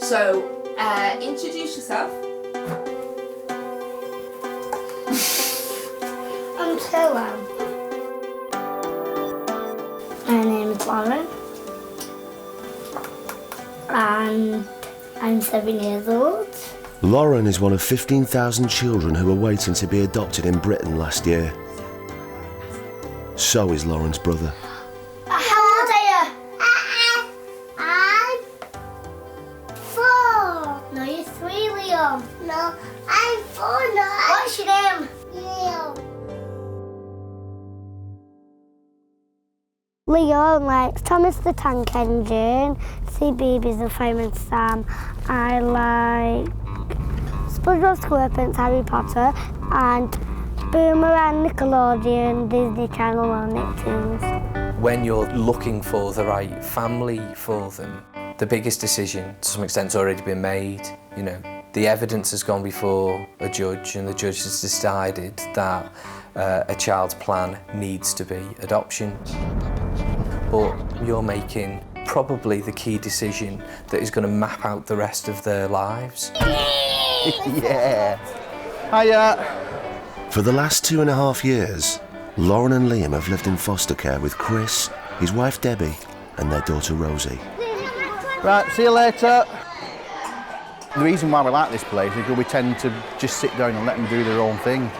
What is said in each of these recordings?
So, introduce yourself. I'm Sue. My name's Lauren. And I'm 7 years old. Lauren is one of 15,000 children who were waiting to be adopted in Britain last year. So is Lauren's brother. How old are you? I'm 4. No, you're 3, Liam. No, I'm 4 now. What's your name? Liam. Leon likes Thomas the Tank Engine, CBeebies and Fireman Sam. I like SpongeBob SquarePants, Harry Potter, and Boomerang, Nickelodeon, Disney Channel and Nicktoons. When you're looking for the right family for them, the biggest decision to some extent has already been made. You know, the evidence has gone before a judge and the judge has decided that a child's plan needs to be adoption. But you're making probably the key decision that is going to map out the rest of their lives. Yeah. Hiya. For the last 2.5 years, Lauren and Liam have lived in foster care with Chris, his wife Debbie, and their daughter Rosie. Right, see you later. The reason why we like this place is because we tend to just sit down and let them do their own thing.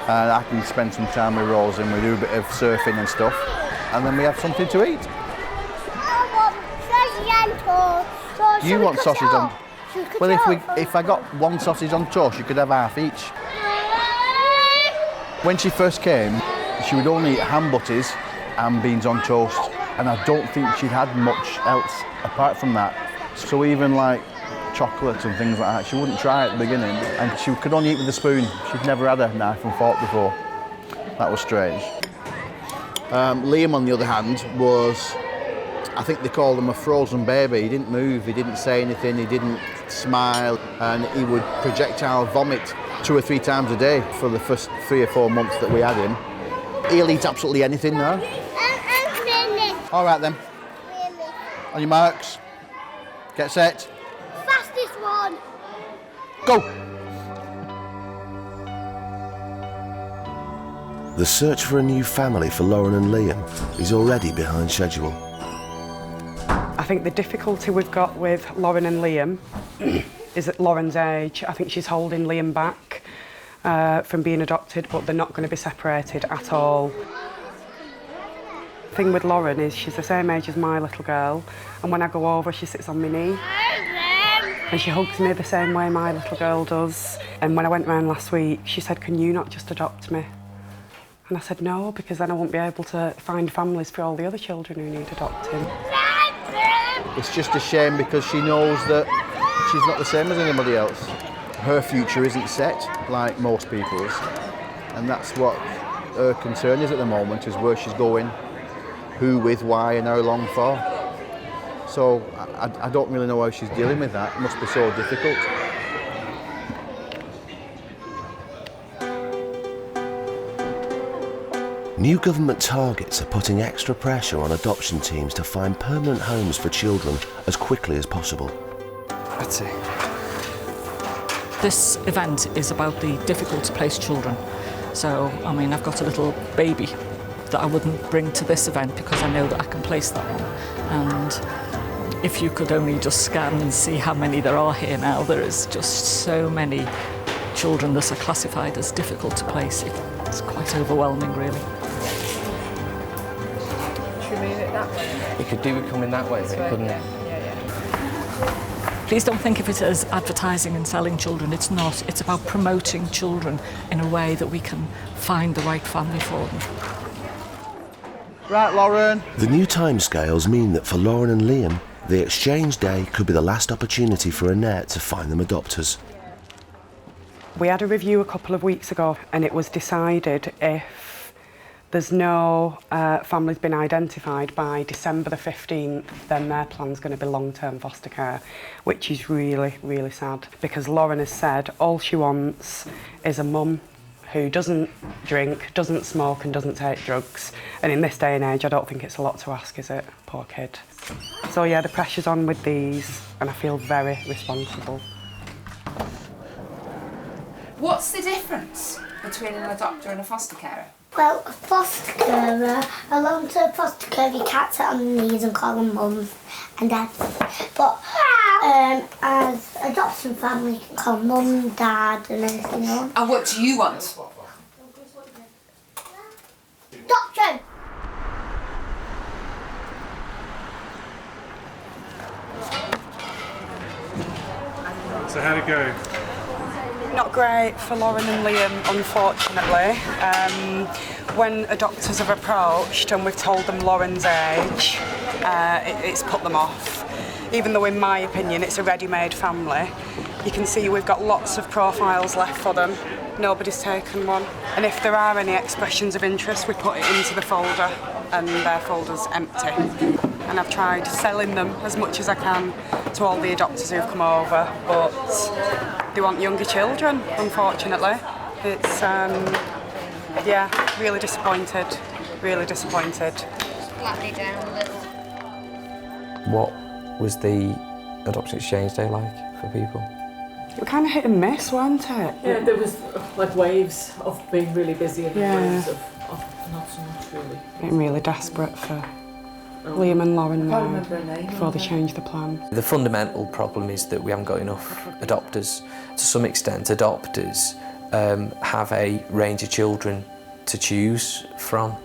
I can spend some time with Rosie and we do a bit of surfing and stuff, and then we have something to eat. You want sausage on? Well, if I got one sausage on toast, you could have half each. When she first came, she would only eat ham butties and beans on toast, and I don't think she'd had much else apart from that. So even like chocolates and things like that, she wouldn't try at the beginning, and she could only eat with a spoon. She'd never had a knife and fork before. That was strange. Liam, on the other hand, was, I think they called him a frozen baby. He didn't move, he didn't say anything, he didn't smile, and he would projectile vomit 2 or 3 times a day for the first 3 or 4 months that we had him. He'll eat absolutely anything now. All right then. On your marks. Get set. Fastest one. Go. The search for a new family for Lauren and Liam is already behind schedule. I think the difficulty we've got with Lauren and Liam is at Lauren's age. I think she's holding Liam back from being adopted, but they're not going to be separated at all. The thing with Lauren is she's the same age as my little girl, and when I go over, she sits on my knee. And she hugs me the same way my little girl does. And when I went round last week, she said, "Can you not just adopt me?" And I said, "No, because then I won't be able to find families for all the other children who need adopting." It's just a shame because she knows that she's not the same as anybody else. Her future isn't set like most people's, and that's what her concern is at the moment, is where she's going, who with, why and how long for. So I don't really know how she's dealing with that. It must be so difficult. New government targets are putting extra pressure on adoption teams to find permanent homes for children as quickly as possible. That's it. This event is about the difficult to place children. So, I mean, I've got a little baby that I wouldn't bring to this event because I know that I can place that one. And if you could only just scan and see how many there are here now, there is just so many children that are classified as difficult to place. It's quite overwhelming, really. Should we move it that way? You could do it coming that way, but you couldn't. Yeah. Please don't think of it as advertising and selling children. It's not. It's about promoting children in a way that we can find the right family for them. Right, Lauren. The new timescales mean that for Lauren and Liam, the exchange day could be the last opportunity for Annette to find them adopters. We had a review a couple of weeks ago, and it was decided if there's no families been identified by December the 15th, then their plan's going to be long-term foster care, which is really, really sad, because Lauren has said all she wants is a mum who doesn't drink, doesn't smoke and doesn't take drugs. And in this day and age, I don't think it's a lot to ask, is it? Poor kid. So yeah, the pressure's on with these and I feel very responsible. What's the difference between an adopter and a foster carer? Well, a foster carer, along to a foster carer, you can't sit on the knees and call them mums and dads. But as adoption family, you can call mum, dad and anything else. And what do you want? Adoption! So how'd it go? Not great for Lauren and Liam, unfortunately. When adopters have approached and we've told them Lauren's age, it's put them off. Even though, in my opinion, it's a ready-made family, you can see we've got lots of profiles left for them. Nobody's taken one. And if there are any expressions of interest, we put it into the folder, and their folder's empty. And I've tried selling them as much as I can to all the adopters who've come over, but they want younger children, unfortunately. It's, yeah, really disappointed, really disappointed. Flat it down a little. What was the adoption exchange day like for people? It was kind of hit and miss, weren't it? Yeah, there was like waves of being really busy and Yeah. waves of not so much really. Getting really desperate for Liam and Lauren now before they change the plan. The fundamental problem is that we haven't got enough adopters. To some extent, adopters have a range of children to choose from,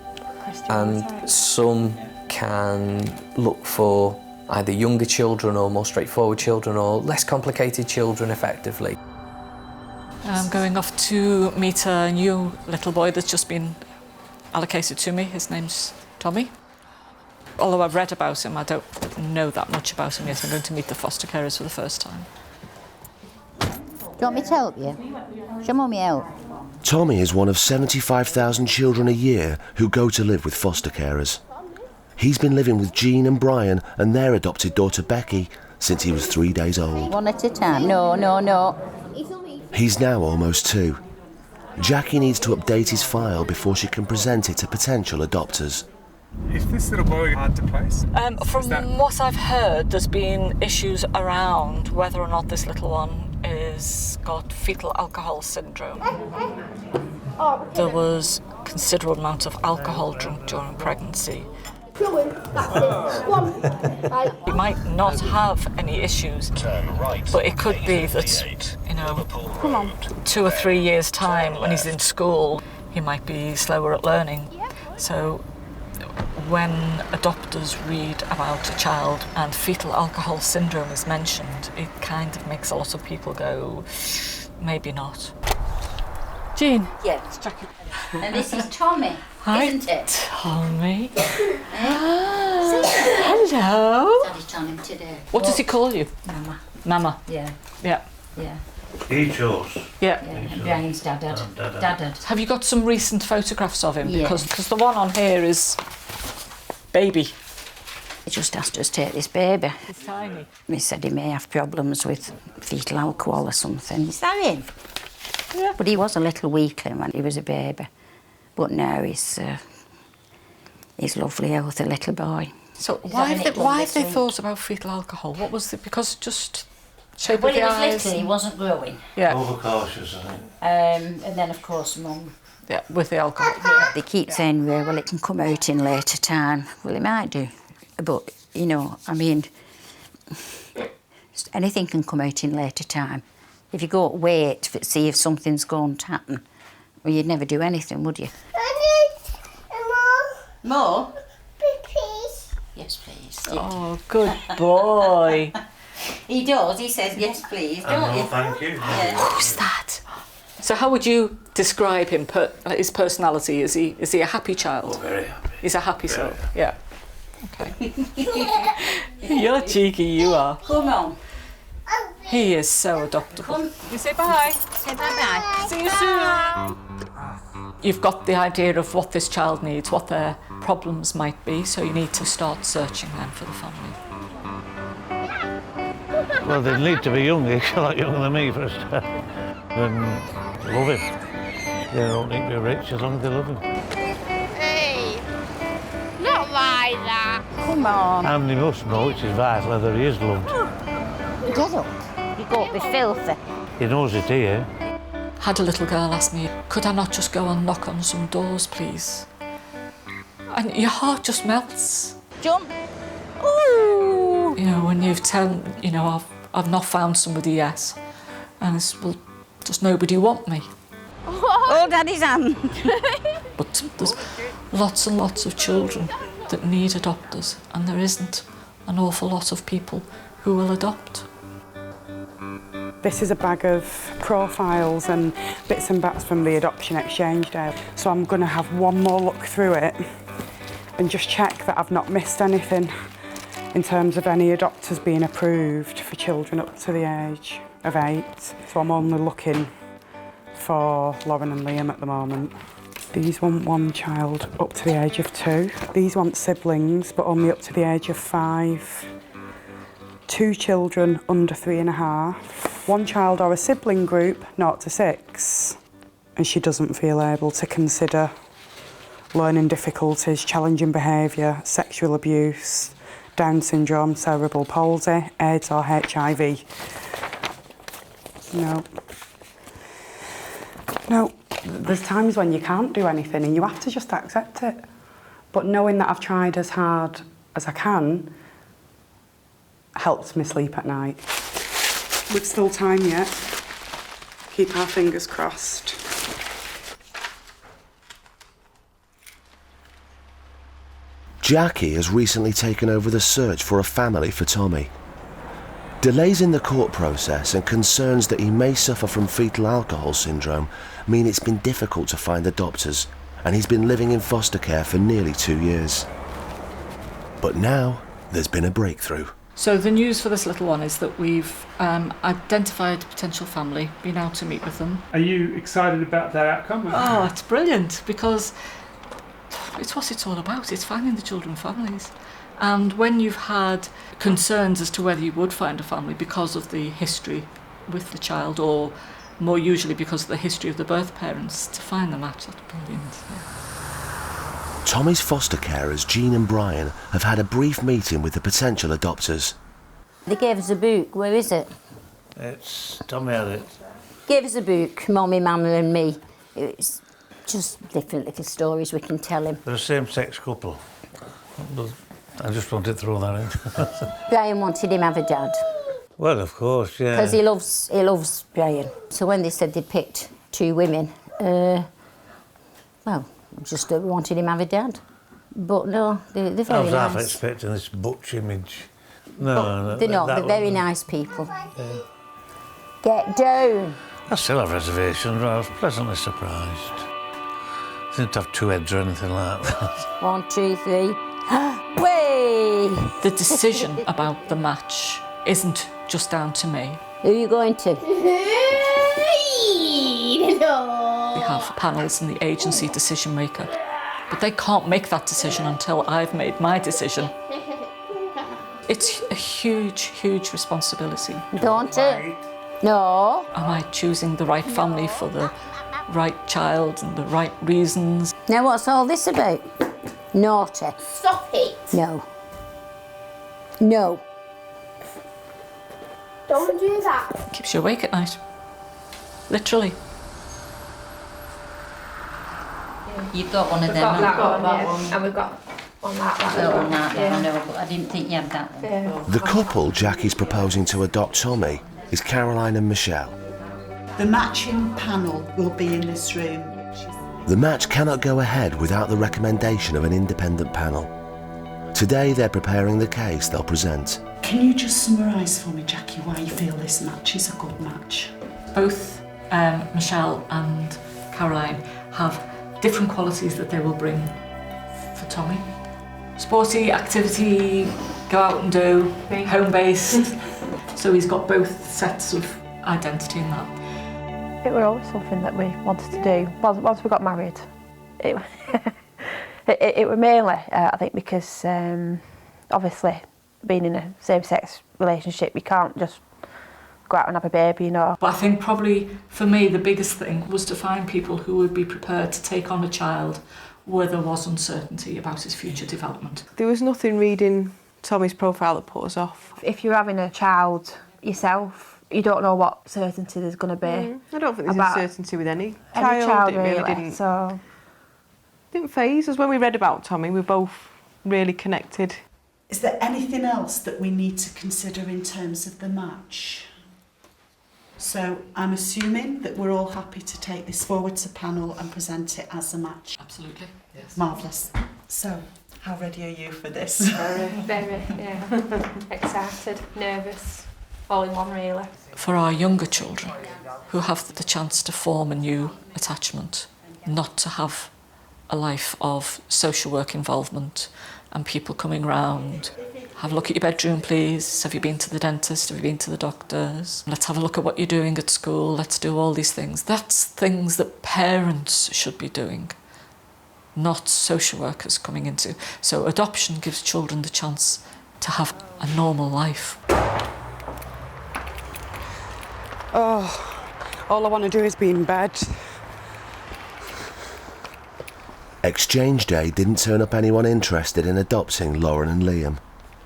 and some can look for either younger children or more straightforward children or less complicated children effectively. I'm going off to meet a new little boy that's just been allocated to me. His name's Tommy. Although I've read about him, I don't know that much about him yet. I'm going to meet the foster carers for the first time. Do you want me to help you? Shall Mummy help? Tommy is one of 75,000 children a year who go to live with foster carers. He's been living with Jean and Brian and their adopted daughter Becky since he was 3 days old. One at a time. No, no, no. He's now almost 2. Jackie needs to update his file before she can present it to potential adopters. Is this little boy hard to place? From what I've heard, there's been issues around whether or not this little one is got fetal alcohol syndrome. There was a considerable amount of alcohol drunk during pregnancy. He might not have any issues, but it could be that, you know, 2 or 3 years' time when he's in school, he might be slower at learning. So when adopters read about a child and fetal alcohol syndrome is mentioned, it kind of makes a lot of people go, maybe not. Jean. Yes. Jackie. And this is Tommy, Hi, isn't it? Tommy. Hello. Daddy's telling him today. What does he call you? Mama. Mama. Yeah, Yeah. yeah. He chose. Yeah. And Brian's dad. Dad. Have you got some recent photographs of him? Yeah. Because the one on here is baby. He just asked us to take this baby. It's tiny. He said he may have problems with fetal alcohol or something. Is that him? Yeah. But he was a little weakling when he was a baby. But now he's lovely, healthy little boy. So He's why having have it they this week. thought about fetal alcohol? What was it? Because just shape When of he the was eyes. little, he wasn't growing. Yeah. Overcautious, I think. And then, of course, Mum. Yeah. With the alcohol. They keep saying, well, it can come out in later time. Well, it might do. But, you know, I mean, anything can come out in later time. If you go wait to see if something's going to happen, well, you'd never do anything, would you? More? Please. Yes, please. Oh, good boy. He does. He says, yes, please, don't you? Thank you. Yeah. Who's that? So how would you describe him, his personality? Is he a happy child? Very happy. He's a happy soul, yeah. Okay. You're cheeky, you are. Come on. He is so adoptable. Come. You say bye. Say bye-bye. See you soon. You've got the idea of what this child needs, what their problems might be, so you need to start searching then for the family. Well, they need to be youngish, a lot younger than me for a start, and love him. They don't think they're rich as long as they love him. Hey, not like that. Come on. And they must know, which is vital, whether he is loved. Get up. You got to be filthy. He knows it here. Had a little girl ask me, could I not just go and knock on some doors, please? And your heart just melts. Jump. Ooh. You know, when you've I've not found somebody yet. And it's, well, does nobody want me? Hold Daddy's hand. But there's lots and lots of children that need adopters, and there isn't an awful lot of people who will adopt. This is a bag of profiles and bits and bats from the adoption exchange day. So I'm going to have one more look through it and just check that I've not missed anything in terms of any adopters being approved for children up to the age of 8. So I'm only looking for Lauren and Liam at the moment. These want one child up to the age of 2. These want siblings, but only up to the age of 5. 2 children under 3.5. 1 child or a sibling group, 0 to 6. And she doesn't feel able to consider learning difficulties, challenging behaviour, sexual abuse, Down syndrome, cerebral palsy, AIDS or HIV. No. No. There's times when you can't do anything and you have to just accept it. But knowing that I've tried as hard as I can helps me sleep at night. There's still time yet. Keep our fingers crossed. Jackie has recently taken over the search for a family for Tommy. Delays in the court process and concerns that he may suffer from fetal alcohol syndrome mean it's been difficult to find adopters, and he's been living in foster care for nearly 2 years. But now there's been a breakthrough. So the news for this little one is that we've identified a potential family, been out to meet with them. Are you excited about that outcome? Oh, it's brilliant, because it's what it's all about. It's finding the children families. And when you've had concerns as to whether you would find a family because of the history with the child, or more usually because of the history of the birth parents, to find the match, that's brilliant. Tommy's foster carers, Jean and Brian, have had a brief meeting with the potential adopters. They gave us a book. Where is it? It's Tommy had it. Gave us a book, Mommy, Mama and me. It's just different little stories we can tell him. They're a same-sex couple. I just wanted to throw that in. Brian wanted him to have a dad. Well, of course, yeah. Because he loves Brian. So when they said they picked 2 women, well, just wanted him to have a dad. But no, they're very nice. I was half expecting this butch image. No, they're not. They're very nice people. Yeah. Get down. I still have reservations, but I was pleasantly surprised. I didn't have 2 heads or anything like that. 1, 2, 3. Way! The decision about the match isn't just down to me. Who are you going to? We have panels in the agency decision maker, but they can't make that decision until I've made my decision. It's a huge, huge responsibility. Don't it? No. Am I choosing the right family for the right child and the right reasons? Now what's all this about? Naughty. Stop it. No. No. Don't do that. Keeps you awake at night. Literally. You've got one of them. Got that one, and we've got on that. I know, but I didn't think you had that one. Yeah. The couple Jackie's proposing to adopt Tommy is Caroline and Michelle. The matching panel will be in this room. The match cannot go ahead without the recommendation of an independent panel. Today they're preparing the case they'll present. Can you just summarise for me, Jackie, why you feel this match is a good match? Both Michelle and Caroline have different qualities that they will bring for Tommy. Sporty, activity, go out and do, home-based. So he's got both sets of identity in that. It was always something that we wanted to do once we got married. It was mainly, I think, because obviously being in a same-sex relationship, you can't just go out and have a baby, you know. But I think probably for me the biggest thing was to find people who would be prepared to take on a child where there was uncertainty about his future development. There was nothing reading Tommy's profile that put us off. If you're having a child yourself, you don't know what certainty there's going to be. I don't think there's uncertainty with any child It really really, didn't. So Didn't faze us. When we read about Tommy, we both really connected. Is there anything else that we need to consider in terms of the match? So I'm assuming that we're all happy to take this forward to panel and present it as a match. Absolutely, yes. Marvellous. So, how ready are you for this? Very, yeah. Excited, nervous, all in one really. For our younger children who have the chance to form a new attachment, not to have a life of social work involvement and people coming round. Have a look at your bedroom, please. Have you been to the dentist? Have you been to the doctors? Let's have a look at what you're doing at school. Let's do all these things. That's things that parents should be doing, not social workers coming into. So adoption gives children the chance to have a normal life. Oh, all I want to do is be in bed. Exchange Day didn't turn up anyone interested in adopting Lauren and Liam.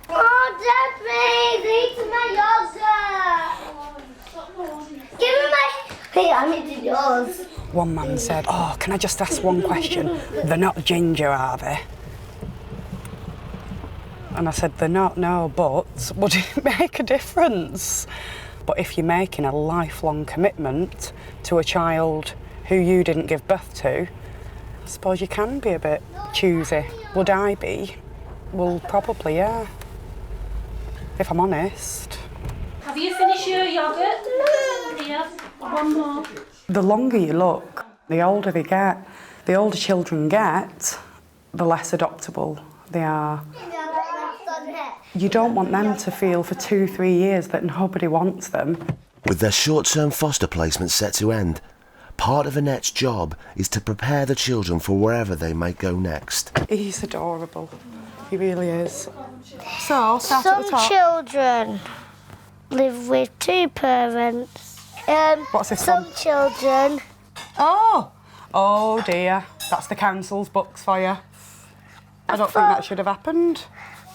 Oh, Dad, please, eat my yogurt. Give me my... Hey, I'm eating yours. One man said, "Oh, can I just ask one question? They're not ginger, are they?" And I said, "They're not, no, but would it make a difference?" But if you're making a lifelong commitment to a child who you didn't give birth to, I suppose you can be a bit choosy. Would I be? Well, probably, yeah. If I'm honest. Have you finished your yogurt? Yeah, one more. The longer you look, the older they get. The older children get, the less adoptable they are. You don't want them to feel for 2-3 years that nobody wants them. With their short-term foster placement set to end, part of Annette's job is to prepare the children for wherever they may go next. He's adorable. He really is. So, start at the Some top. children live with 2 parents. What's this Some one? children... Oh dear. That's the council's books for you. I don't think that should have happened.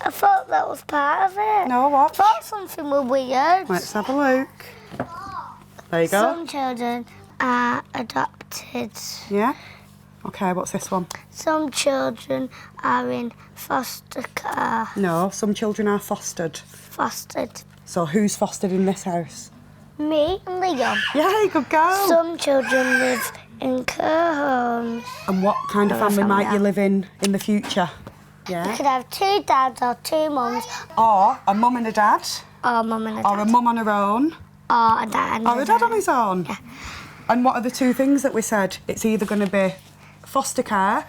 I thought that was part of it. No, what? I thought something was weird. Let's have a look. There you go. Some children are adopted. Yeah? Okay, what's this one? Some children are in foster care. No, some children are fostered. Fostered. So who's fostered in this house? Me and Liam. Yay, good girl. Some children live in care homes. And what kind of family might you live in the future? You Yeah. could have 2 dads or 2 mums. Or a mum and a dad. Or a mum and a Or dad. a mum on her own. Or a dad and Or a dad on his own. Yeah. And what are the 2 things that we said? It's either going to be foster care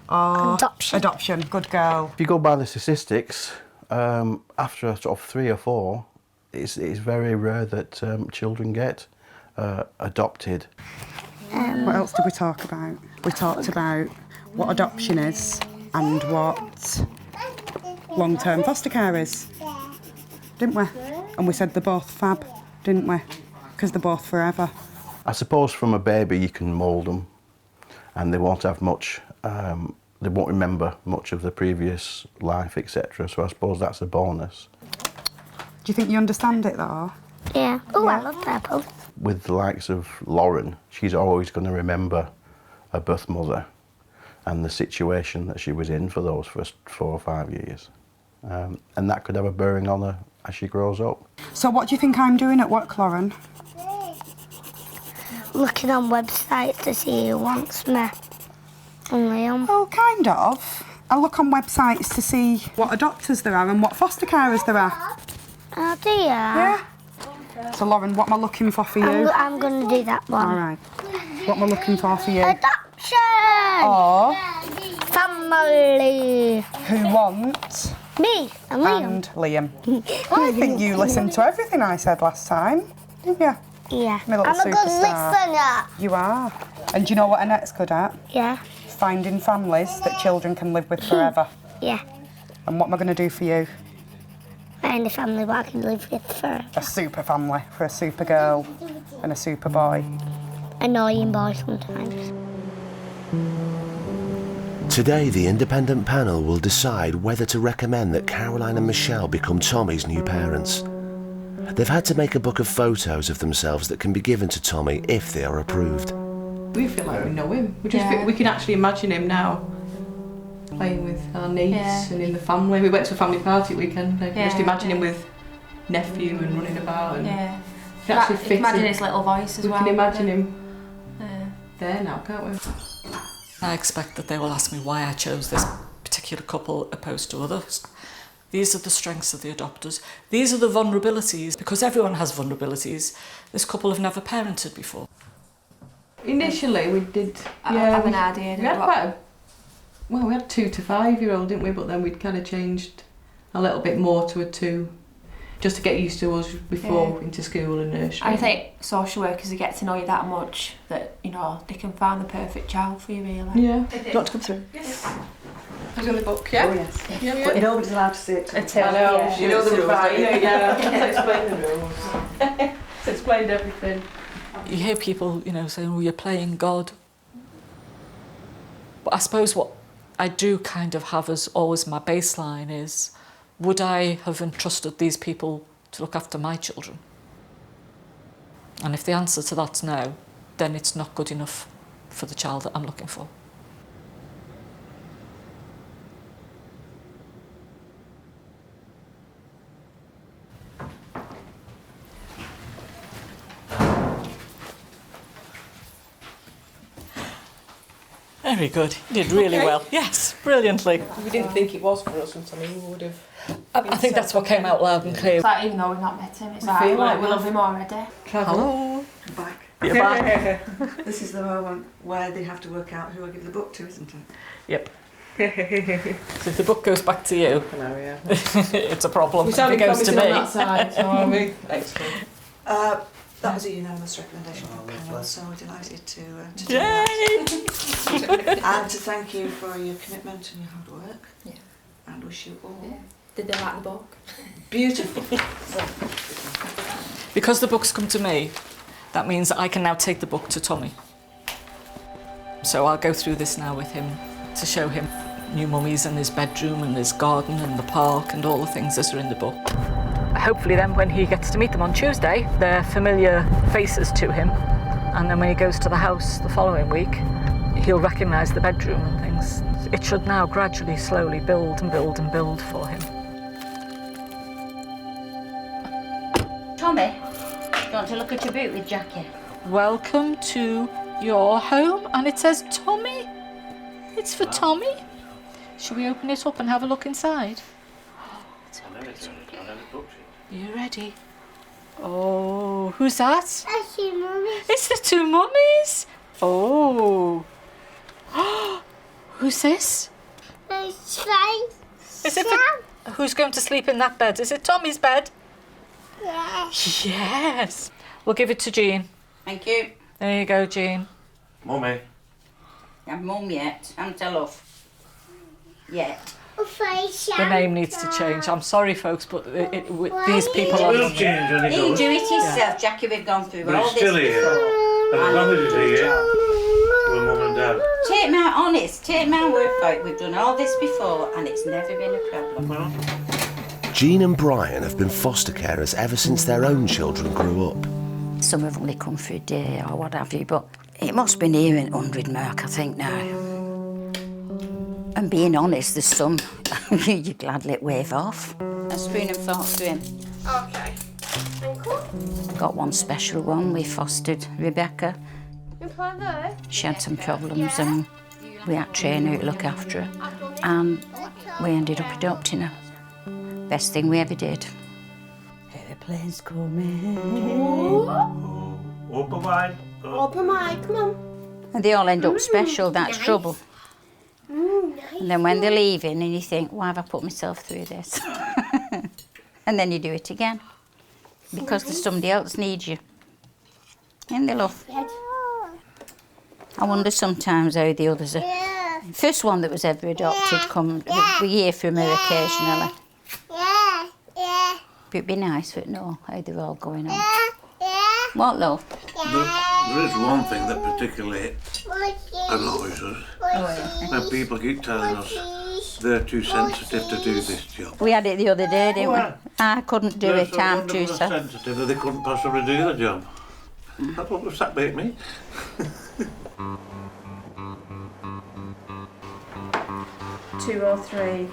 or adoption. Adoption. Good girl. If you go by the statistics, after sort of 3 or 4, it's very rare that children get adopted. What else did we talk about? We talked about what adoption is and what long-term foster care is, didn't we? And we said they're both fab, didn't we? Because they're both forever. I suppose from a baby you can mould them and they won't have much, they won't remember much of the previous life, etc. So I suppose that's a bonus. Do you think you understand it though? Yeah. Oh, I love purple. With the likes of Lauren, she's always going to remember her birth mother and the situation that she was in for those first 4 or 5 years. And that could have a bearing on her as she grows up. So what do you think I'm doing at work, Lauren? Looking on websites to see who wants me. And Liam. Oh, kind of. I look on websites to see what adopters there are and what foster carers there are. Oh, do you? Yeah. So, Lauren, what am I looking for you? I'm going to do that one. All right. What am I looking for you? Adoption! Or family. Who want Me and Liam. and Liam. I think you listened to everything I said last time, didn't you? Yeah. My little I'm a good superstar. listener. You are. And do you know what Annette's good at? Yeah. Finding families that children can live with forever. Yeah. And what am I going to do for you? any family that I can live with forever. A super family for a super girl and a super boy. Annoying boy sometimes. Today, the independent panel will decide whether to recommend that Caroline and Michelle become Tommy's new parents. They've had to make a book of photos of themselves that can be given to Tommy if they are approved. We feel like we know him. We can actually imagine him now, playing with our niece and in the family. We went to a family party at weekend. I can just imagine him with nephew and running about. And you can actually fit imagine him. his little voice as well. We can imagine him there now, can't we? I expect that they will ask me why I chose this particular couple opposed to others. These are the strengths of the adopters. These are the vulnerabilities, because everyone has vulnerabilities. This couple have never parented before. Initially, we did. I have an idea. We had we had 2 to 5 year old, didn't we? But then we'd kind of changed a little bit more to a 2, just to get used to us before into school and nursery. I think social workers will get to know you that much that, you know, they can find the perfect child for you, really. Yeah. Do you want to come through? Yes. Who's in the book? Yeah. Oh yes. Yeah. But nobody's allowed to see it. Until, I know. yeah. You know the rules. Yeah. It's explained the rules. It's explained everything. You hear people, you know, saying, oh, you're playing God. But I suppose what I do kind of have as always my baseline is, would I have entrusted these people to look after my children? And if the answer to that's no, then it's not good enough for the child that I'm looking for. Very good. You did really well. Yes, brilliantly. We didn't think it was for us, and something we would have. I think that's what came out loud and clear. It's like, even though we've not met him, it's We like, feel like we love him already. Hello. I'm back. You're back. This is the moment where they have to work out who I give the book to, isn't it? Yep. So if the book goes back to you, Hello, yeah. it's a problem. We If sound it goes to me. on that side, so are we? Excellent. That was a unanimous recommendation from the panel, so we're delighted to do Yay! that. And to thank you for your commitment and your hard work. Yeah. And wish you all Did they like the book? beautiful. Because the book's come to me, that means that I can now take the book to Tommy. So I'll go through this now with him to show him new mummies and his bedroom and his garden and the park and all the things that are in the book. Hopefully then when he gets to meet them on Tuesday, they're familiar faces to him. And then when he goes to the house the following week, he'll recognise the bedroom and things. It should now gradually, slowly build and build and build for him. Tommy, do you want to look at your boot with Jackie? Welcome to your home, and it says Tommy. It's for Tommy. Should we open it up and have a look inside? Are you ready? Oh, who's that? That's your mummy. It's the 2 mummies. Oh. Who's this? It's fine. Is it for, who's going to sleep in that bed? Is it Tommy's bed? Yes. Yes. We'll give it to Jean. Thank you. There you go, Jean. Mummy. You have mum yet? And tell off. Yet. The name needs to change. I'm sorry, folks, but these people are... It'll change when it He'll goes. do it himself, Jackie. We've gone through But all it's this still here. before. And as long as it's here, with Mum and Dad. Take my honest, take my word for it. We've done all this before and it's never been a problem. Jean and Brian have been foster carers ever since their own children grew up. Some have only come for a day or what have you, but it must be nearing 100 mark, I think, now. And being honest, there's some you gladly wave off. A spoon and fork to him. Okay. Got one special one. We fostered Rebecca. She had some problems and we had to train her to look after her. And we ended up adopting her. Best thing we ever did. Airplane's coming. Open wide. Open wide, come on. And they all end up special, that's trouble. And then when they're leaving and you think, why have I put myself through this? And then you do it again. Because there's somebody else needs you. And they love. I wonder sometimes how the others are. First one that was ever adopted, we hear from her occasionally. Yeah. It'd be nice to know how they're all going on. What, love? There is one thing that particularly annoys us. When people keep telling us they're too sensitive to do this job. We had it the other day, didn't we? I couldn't do it, I'm too sensitive that they couldn't possibly do the job. That's what was that make me. 2 or 3.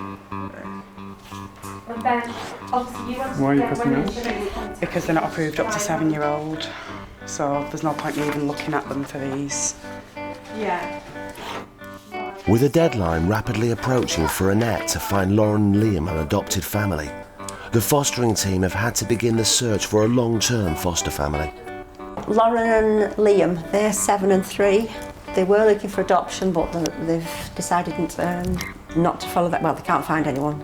And then, obviously, you want to Why are you get cutting women out? Because they're not approved up to 7-year-old, so there's no point in even looking at them for these. Yeah. With a deadline rapidly approaching for Annette to find Lauren and Liam an adopted family, the fostering team have had to begin the search for a long-term foster family. Lauren and Liam, they're 7 and 3. They were looking for adoption, but they've decided not to follow that. Well, they can't find anyone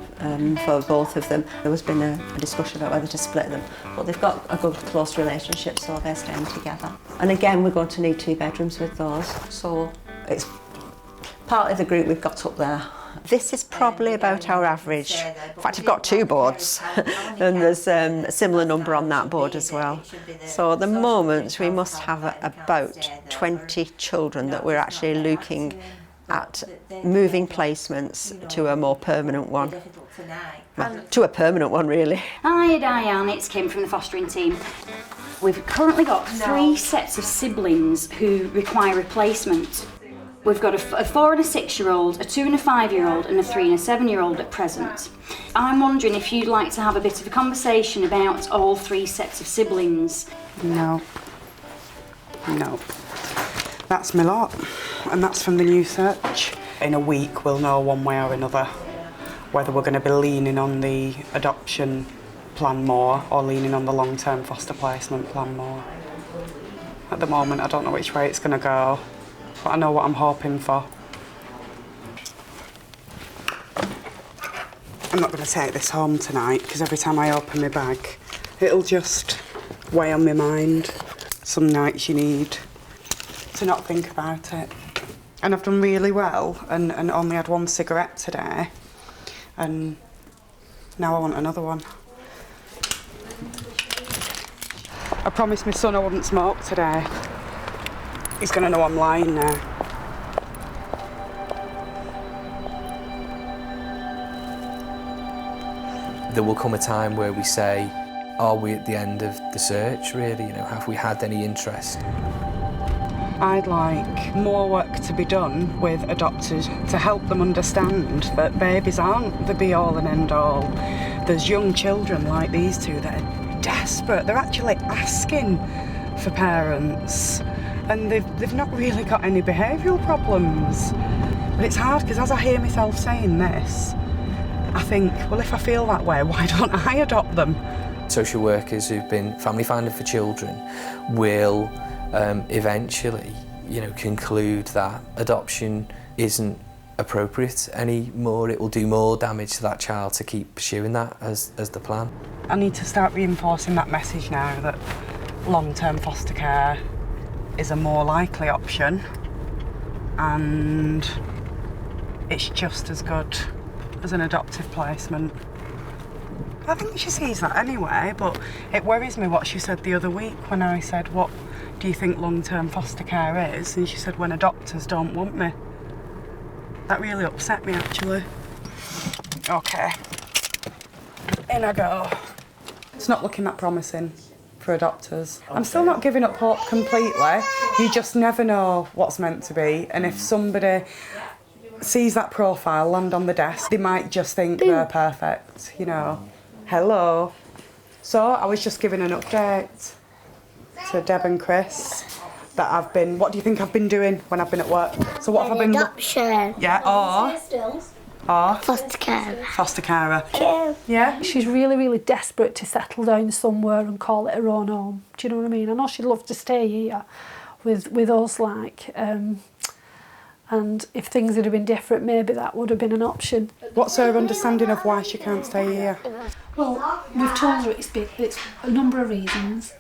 for both of them. There has been a discussion about whether to split them, but they've got a good, close relationship, so they're staying together. And again, we're going to need 2 bedrooms with those, so it's part of the group we've got up there. This is probably about our average. In fact, I've got 2 boards and there's a similar number on that board as well. So at the moment we must have about 20 children that we're actually looking at moving placements to a more permanent one. Well, to a permanent one really. Hi Diane, it's Kim from the fostering team. We've currently got 3 sets of siblings who require replacement. We've got a 4 and a 6-year-old, a 2 and a 5-year-old and a 3 and a 7-year-old at present. I'm wondering if you'd like to have a bit of a conversation about all 3 sets of siblings. No. No. That's my lot, and that's from the new search. In a week we'll know one way or another whether we're going to be leaning on the adoption plan more or leaning on the long-term foster placement plan more. At the moment I don't know which way it's going to go. But I know what I'm hoping for. I'm not going to take this home tonight because every time I open my bag, it'll just weigh on my mind. Some nights you need to not think about it. And I've done really well and only had 1 cigarette today. And now I want another one. I promised my son I wouldn't smoke today. He's going to know I'm lying now. There will come a time where we say, are we at the end of the search really? You know, have we had any interest? I'd like more work to be done with adopters to help them understand that babies aren't the be-all and end-all. There's young children like these 2 that are desperate. They're actually asking for parents. And they've not really got any behavioural problems. But it's hard because as I hear myself saying this, I think, well, if I feel that way, why don't I adopt them? Social workers who've been family finding for children will eventually, you know, conclude that adoption isn't appropriate anymore. It will do more damage to that child to keep pursuing that as the plan. I need to start reinforcing that message now that long-term foster care is a more likely option and it's just as good as an adoptive placement. I think she sees that anyway, but it worries me what she said the other week when I said, what do you think long-term foster care is? And she said, when adopters don't want me. That really upset me actually. Okay, in I go. It's not looking that promising for adopters. I'm still not giving up hope completely. You just never know what's meant to be, and if somebody sees that profile land on the desk, they might just think they're perfect, you know. Hello. So I was just giving an update to Deb and Chris that I've been, what do you think I've been doing when I've been at work? So what have I been... Adoption. Yeah, or foster carer. Foster carer. Yeah. She's really, really desperate to settle down somewhere and call it her own home. Do you know what I mean? I know she'd love to stay here with us, like, and if things had been different, maybe that would have been an option. What's her understanding of why she can't stay here? Well, we've told her it's a number of reasons,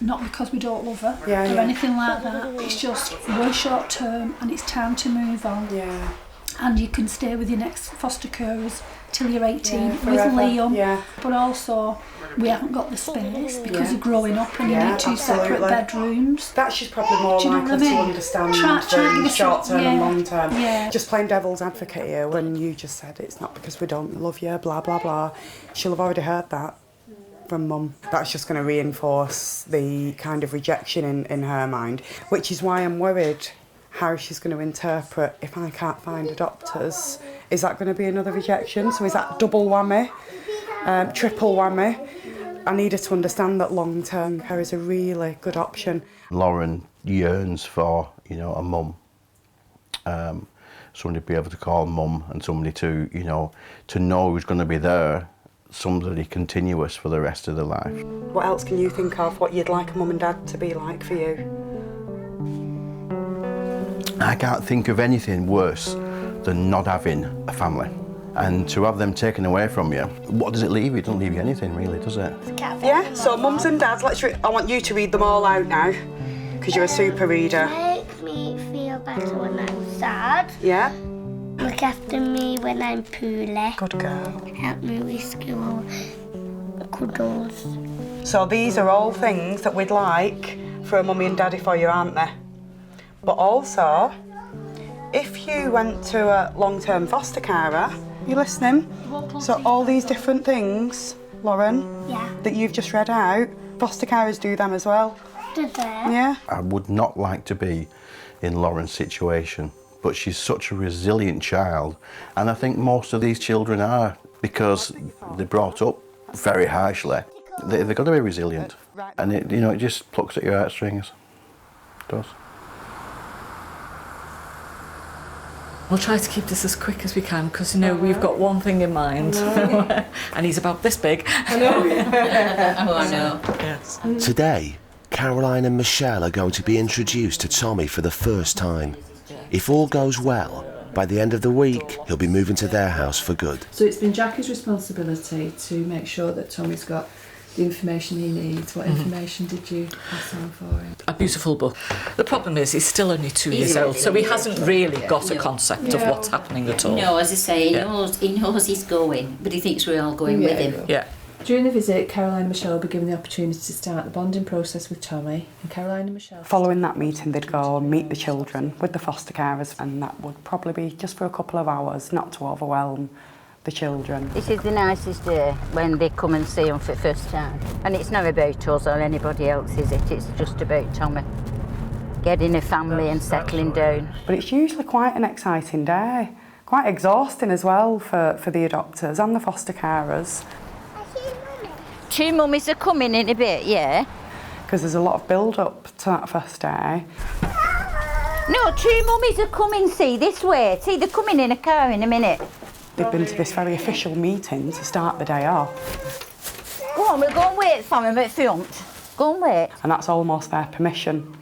not because we don't love her or anything like that. It's just we're short term and it's time to move on. Yeah. and you can stay with your next foster carers till you're 18 with forever. Liam. Yeah. But also, we haven't got the space because Yeah. you're growing up and you need two separate bedrooms. That she's probably more Do you know likely what I mean? to understand Try to give than us short term and yeah. long term. Yeah. Just playing devil's advocate here, when you just said it's not because we don't love you, blah blah blah. She'll have already heard that from mum. That's just going to reinforce the kind of rejection in her mind, which is why I'm worried how she's going to interpret if I can't find adopters. Is that going to be another rejection? So is that double whammy, triple whammy? I need her to understand that long term care is a really good option. Lauren yearns for, you know, a mum. Somebody to be able to call mum, and somebody to, you know, to know who's going to be there, somebody continuous for the rest of their life. What else can you think of, what you'd like a mum and dad to be like for you? I can't think of anything worse than not having a family. And to have them taken away from you, what does it leave you? It doesn't leave you anything, really, does it? Yeah, so mums and dads, I want you to read them all out now, because you're a super reader. Make me feel better when I'm sad. Yeah? Look after me when I'm poorly. Good girl. Help me with school. Cuddles. So these are all things that we'd like for a mummy and daddy for you, aren't they? But also, if you went to a long-term foster carer, you listening? So all these different things, Lauren, that you've just read out, foster carers do them as well. Do they? Yeah. I would not like to be in Lauren's situation, but she's such a resilient child, and I think most of these children are, because they're brought up very harshly. They've got to be resilient, and it, you know, it just plucks at your heartstrings. It does. We'll try to keep this as quick as we can because, you know, we've got one thing in mind and he's about this big. I know. Oh, I know. Yes. Today, Caroline and Michelle are going to be introduced to Tommy for the first time. If all goes well, by the end of the week, he'll be moving to their house for good. So it's been Jackie's responsibility to make sure that Tommy's got the information he needs. What information did you pass on for him? A beautiful book. The problem is he's still only 2 years old, so he hasn't really got a concept of what's happening at all. No, as I say, he knows he's going, but he thinks we're all going with him. Yeah. During the visit, Caroline and Michelle will be given the opportunity to start the bonding process with Tommy, and Caroline and Michelle... Following that meeting, they'd go and meet the children with the foster carers, and that would probably be just for a couple of hours, not to overwhelm the children. This is the nicest day when they come and see him for the first time. And it's not about us or anybody else, is it? It's just about Tommy. Getting a family and settling down. But it's usually quite an exciting day. Quite exhausting as well for the adopters and the foster carers. 2 mummies are coming in a bit, yeah? Because there's a lot of build-up to that first day. No, 2 mummies are coming, see, this way. See, they're coming in a car in a minute. They've been to this very official meeting to start the day off. Go on, we'll go and wait for them at front. Go and wait. And that's almost their permission.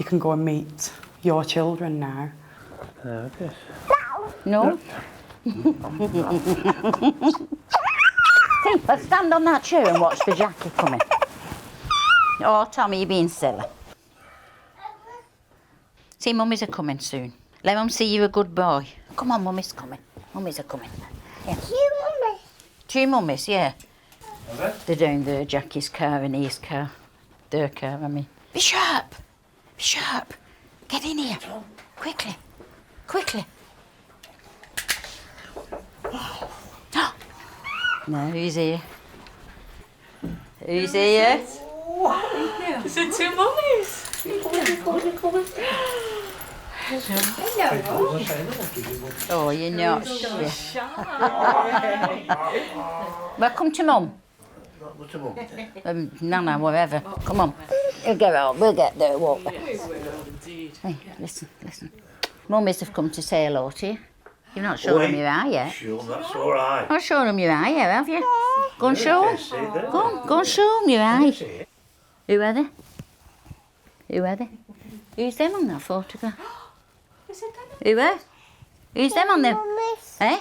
You can go and meet your children now. Okay. No. See, let's stand on that chair and watch for Jackie coming. Oh, Tommy, you're being silly. See, mummies are coming soon. Let them see you're a good boy. Come on, mummy's coming. Mummies are coming. Yeah. 2 mummies? 2 mummies, yeah. Okay. They're down there, Jackie's car and his car. Their car, I mean. Be sharp! Be sharp! Get in here! Quickly! Quickly! Now, who's here? Who's here? Is it 2 mummies? Oh, you're not shy. Well, come to Mum. No, whatever. Come on. We'll get out. We'll get there, won't we? Hey, listen. Mummies have come to say hello to you. You've not shown them your eye yet. Sure, that's all right. I've shown them your eye yet, have you? Go and show them. Go and show them your eye. Who are they? Who's them on that photograph? Who are? Who's them on them? Eh?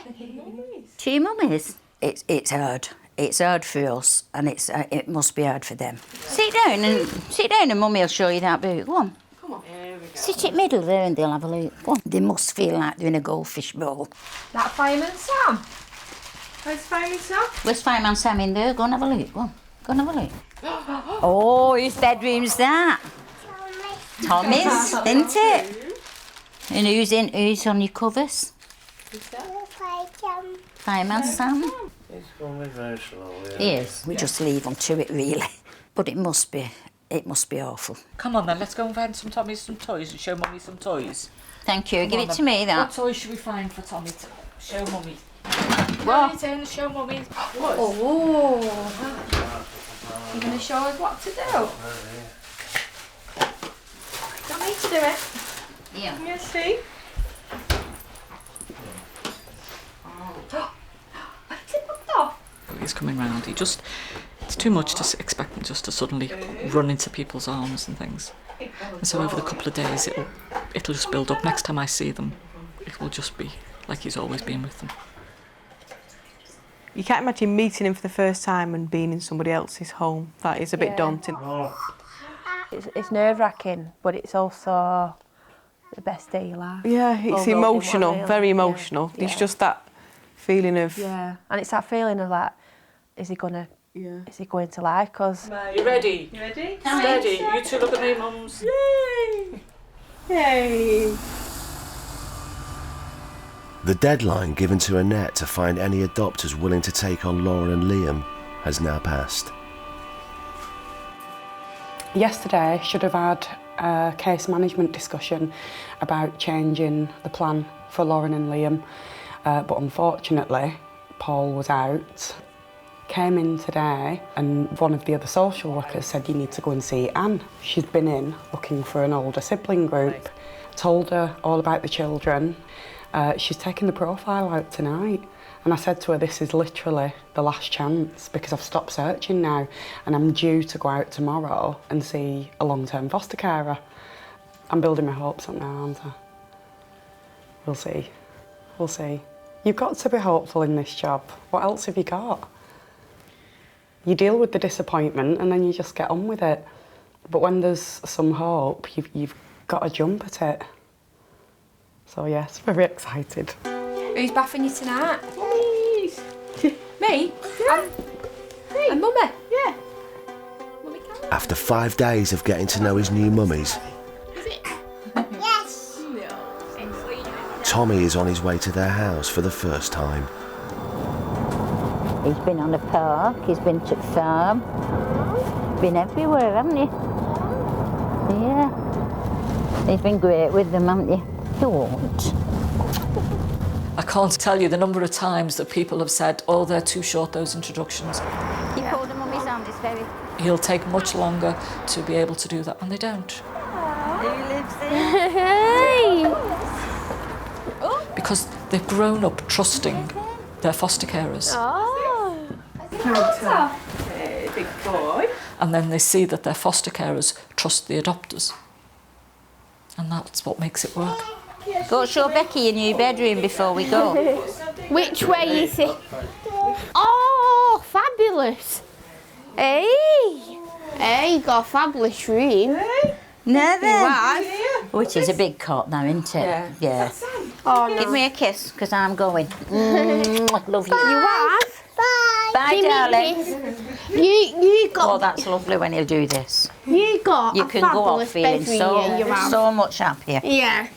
2 mummies. It's hard. It's hard for us, and it must be hard for them. Sit down and Mummy will show you that book. Go on. Come on. Sit in the middle there and they'll have a look. Go on. They must feel like they're in a goldfish bowl. That Fireman Sam? Where's Fireman Sam? Where's Fireman Sam in there? Go and have a look. Go on. Go and have a look. Oh, whose bedroom's that? Tommy's, isn't it? And who's on your covers? Fireman Sam. He's going very slowly. He is. We just leave him to it, really. But it must be awful. Come on then, let's go and find Tommy some toys and show Mummy some toys. Thank you. Come Give on it then. to me, that. What toys should we find for Tommy to show Mummy? What? Turn and show Mummy. Oh. You're going to show us what to do? Don't need to do it. Yeah. You see? Is it popped off? He's coming round. It's too much to expect him just to suddenly run into people's arms and things. And so over the couple of days, it'll just build up. Next time I see them, it will just be like he's always been with them. You can't imagine meeting him for the first time and being in somebody else's home. That is a bit daunting. It's nerve-wracking, but it's also the best day of your life. Yeah, it's Although emotional, they want very to- emotional. Yeah. It's just that feeling of... Yeah, and it's that feeling of that, is he going to like us? You ready? You ready? Steady. You two look at me, mums. Yay! Yay! The deadline given to Annette to find any adopters willing to take on Lauren and Liam has now passed. Yesterday, I should have had a case management discussion about changing the plan for Lauren and Liam, but unfortunately, Paul was out. Came in today and one of the other social workers said you need to go and see Anne. She'd been in looking for an older sibling group, told her all about the children. She's taking the profile out tonight. And I said to her, this is literally the last chance because I've stopped searching now and I'm due to go out tomorrow and see a long-term foster carer. I'm building my hopes up now, aren't I? We'll see. We'll see. You've got to be hopeful in this job. What else have you got? You deal with the disappointment and then you just get on with it. But when there's some hope, you've got to jump at it. So yes, very excited. Who's bathing you tonight? Me? Yeah. And Mummy? Yeah. Mummy can. After 5 days of getting to know his new mummies, Yes. Tommy is on his way to their house for the first time. He's been on the park, he's been to the farm. Been everywhere, hasn't he? Yeah. He's been great with them, haven't you? He won't. I can't tell you the number of times that people have said, oh, they're too short, those introductions. You pull the mummy's hand, it's very... He'll take much longer to be able to do that, and they don't. Who lives there? Because they've grown up trusting their foster carers. Big boy. And then they see that their foster carers trust the adopters. And that's what makes it work. Go show Becky your new bedroom before we go. Which way is it? Oh, fabulous. Hey, you got a fabulous room. Never. Right. Which is a big cot now, isn't it? Yeah. Oh, no. Give me a kiss, because I'm going. Love you. You have? Bye, Give me a darling. kiss. You got... Oh, that's lovely when he'll do this. You got You a can go off fabulous feeling bedroom, you have. so much happier. Yeah.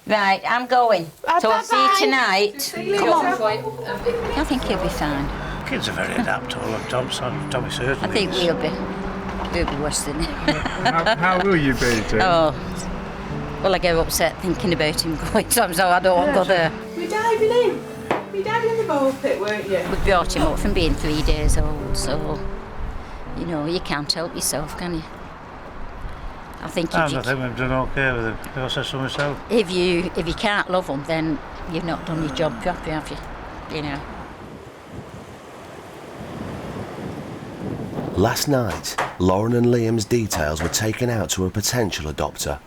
Right, I'm going. So I'll see you tonight. Come on. on. I think he'll be fine. Kids are very adaptable, Tommy certainly. I think we'll be worse than him. How will you be, Jim? Oh, well, I get upset thinking about him going, so I don't want to go there. We're diving in. You were diving in the ball pit, weren't you? We brought him up from being 3 days old, so, you know, you can't help yourself, can you? I think I think we've done okay with him. If I say so myself. if you can't love them, then you've not done your job properly, have you? You know. Last night, Lauren and Liam's details were taken out to a potential adopter.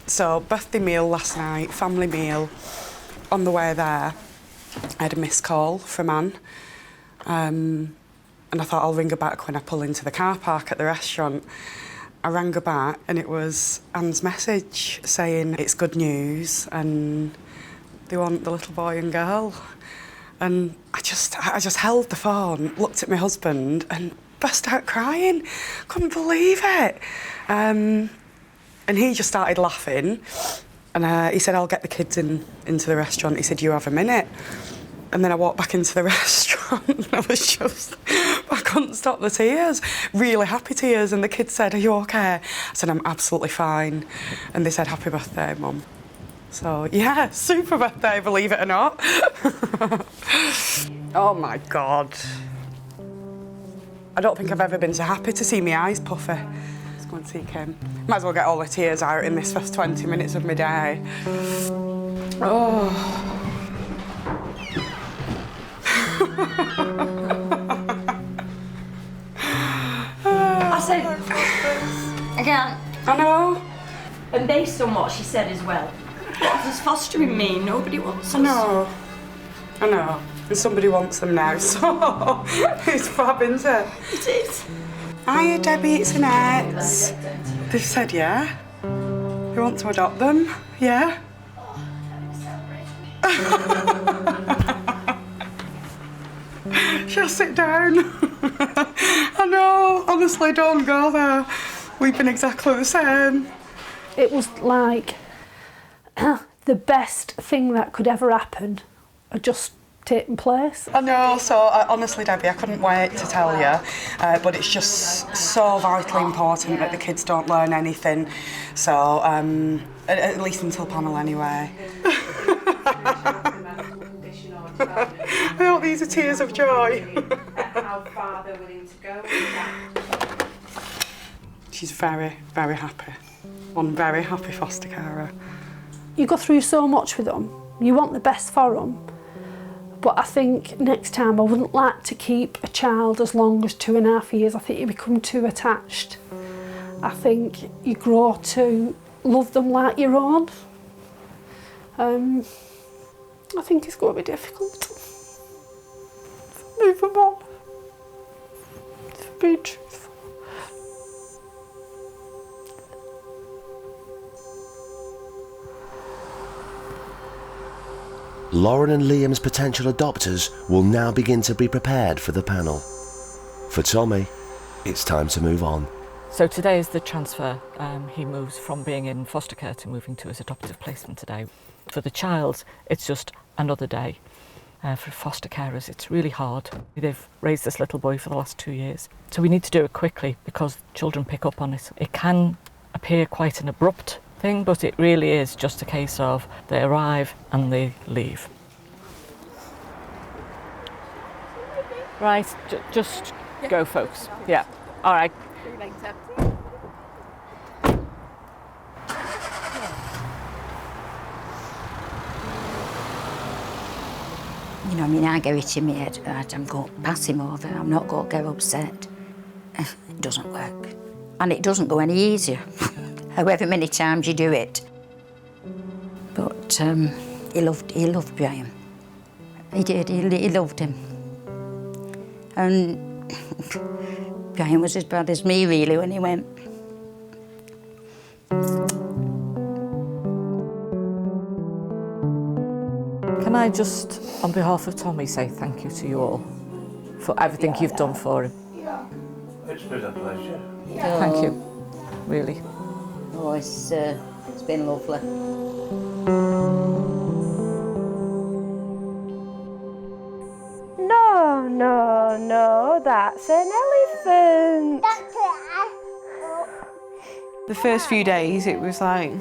So, birthday meal last night, family meal. On the way there, I had a missed call from Anne. And I thought I'll ring her back when I pull into the car park at the restaurant. I rang her back and it was Anne's message saying it's good news and they want the little boy and girl. And I just held the phone, looked at my husband and burst out crying. Couldn't believe it. And he just started laughing. And he said, I'll get the kids into the restaurant. He said, you have a minute. And then I walked back into the restaurant and I couldn't stop the tears, really happy tears. And the kids said, are you okay? I said, I'm absolutely fine. And they said, happy birthday, Mum. So, yeah, super birthday, believe it or not. Oh, my God. I don't think I've ever been so happy to see my eyes puffy. Let's go and see Kim. Might as well get all the tears out in this first 20 minutes of my day. Oh. I said, again. I know. And based on what she said as well, what does fostering mean? Nobody wants us. I know. And somebody wants them now, so it's fab, isn't it? It is. Hiya, Debbie, it's Annette. They've said yeah. They want to adopt them, yeah. Shall I sit down? I know, honestly, don't go there. We've been exactly the same. It was like the best thing that could ever happen had just taken place. I know, so honestly, Debbie, I couldn't wait to tell you, but it's just so vitally important that the kids don't learn anything, so at least until panel anyway. I hope these are tears of joy. How far they're willing to go with that. She's very, very happy. One very happy foster carer. You go through so much with them. You want the best for them. But I think next time I wouldn't like to keep a child as long as 2.5 years. I think you become too attached. I think you grow to love them like your own. I think it's going to be difficult for me, for Mum, for being truthful. Lauren and Liam's potential adopters will now begin to be prepared for the panel. For Tommy, it's time to move on. So today is the transfer. He moves from being in foster care to moving to his adoptive placement today. For the child, it's just another day. For foster carers, it's really hard. They've raised this little boy for the last 2 years. So we need to do it quickly because children pick up on it. It can appear quite an abrupt thing, but it really is just a case of they arrive and they leave. Right, just go, folks. Yeah, all right. See you later. You know, I mean, I get it in my head, right, I'm going to pass him over, I'm not going to get upset. It doesn't work. And it doesn't go any easier, however many times you do it. But he loved Brian. He did, he loved him. And Brian was as bad as me, really, when he went. Can I just, on behalf of Tommy, say thank you to you all for everything you've done for him? It's been a pleasure. Thank you, really. Oh, it's been lovely. No, no, no, that's an elephant. The first few days, it was like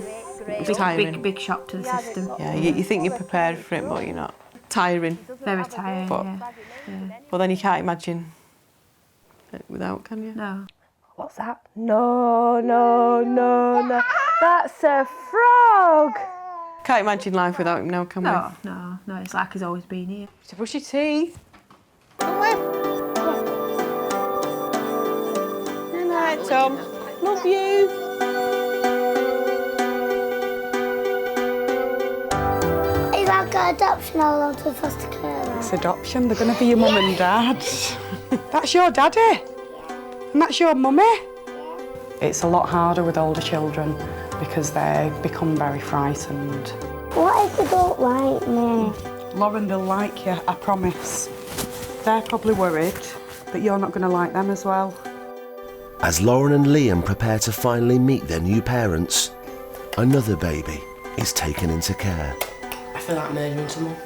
tiring. Big shock to the system. Yeah, you think you're prepared for it, but you're not. Tiring. Very tiring, But, yeah. But then you can't imagine it without, can you? No. What's that? No, no, no, no. That's a frog. Can't imagine life without him now, can we? No, it's like he's always been here. So brush your teeth. Come on. Good night, Tom. Love you. Is that good? not adoption, how long to foster care? It's adoption. They're going to be your mum and dad. That's your daddy. And that's your mummy. It's a lot harder with older children because they become very frightened. What if they don't like me? Lauren, they'll like you, I promise. They're probably worried that you're not going to like them as well. As Lauren and Liam prepare to finally meet their new parents, another baby is taken into care. I feel like murdering someone.